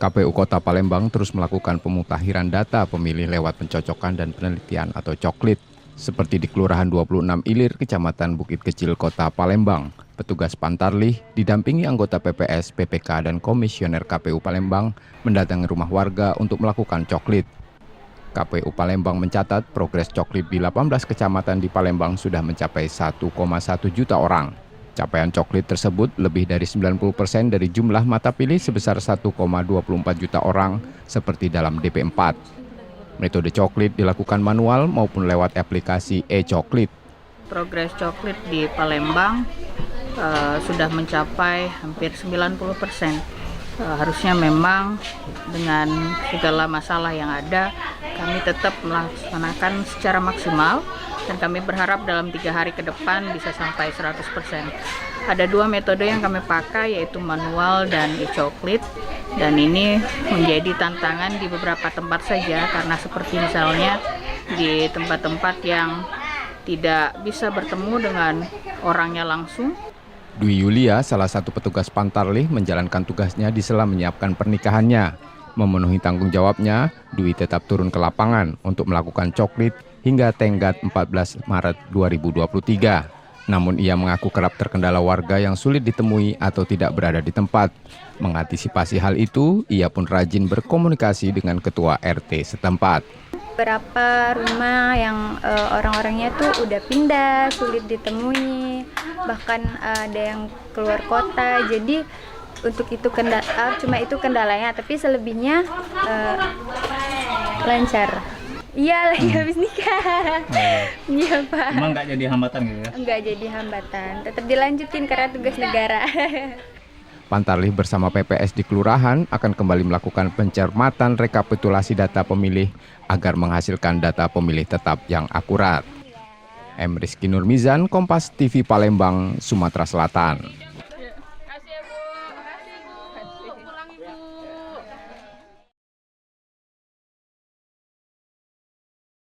KPU Kota Palembang terus melakukan pemutahiran data pemilih lewat pencocokan dan penelitian atau coklit. Seperti di Kelurahan 26 Ilir, Kecamatan Bukit Kecil, Kota Palembang. Petugas Pantarlih didampingi anggota PPS, PPK, dan Komisioner KPU Palembang mendatangi rumah warga untuk melakukan coklit. KPU Palembang mencatat progres coklit di 18 kecamatan di Palembang sudah mencapai 1,1 juta orang. Capaian coklit tersebut lebih dari 90% dari jumlah mata pilih sebesar 1,24 juta orang seperti dalam DP4. Metode coklit dilakukan manual maupun lewat aplikasi e-coklit. Progres coklit di Palembang sudah mencapai hampir 90%. Harusnya memang dengan segala masalah yang ada, kami tetap melaksanakan secara maksimal dan kami berharap dalam 3 hari ke depan bisa sampai 100%. Ada 2 metode yang kami pakai, yaitu manual dan e-coklit, dan ini menjadi tantangan di beberapa tempat saja karena seperti misalnya di tempat-tempat yang tidak bisa bertemu dengan orangnya langsung. Dwi Yulia, salah satu petugas Pantarlih, menjalankan tugasnya di sela menyiapkan pernikahannya. Memenuhi tanggung jawabnya, Dwi tetap turun ke lapangan untuk melakukan coklit hingga tenggat 14 Maret 2023. Namun ia mengaku kerap terkendala warga yang sulit ditemui atau tidak berada di tempat. Mengantisipasi hal itu, ia pun rajin berkomunikasi dengan ketua RT setempat. Beberapa rumah yang orang-orangnya tuh udah pindah, sulit ditemui, bahkan ada yang keluar kota. Jadi untuk itu cuma itu kendalanya, tapi selebihnya lancar. Iya, lagi habis nikah. Iya, Pak. Emang nggak jadi hambatan gitu ya? Nggak jadi hambatan, tetap dilanjutin karena tugas negara. Pantarlih bersama PPS di Kelurahan akan kembali melakukan pencermatan rekapitulasi data pemilih agar menghasilkan data pemilih tetap yang akurat. M. Rizky Nurmizan, Kompas TV Palembang, Sumatera Selatan.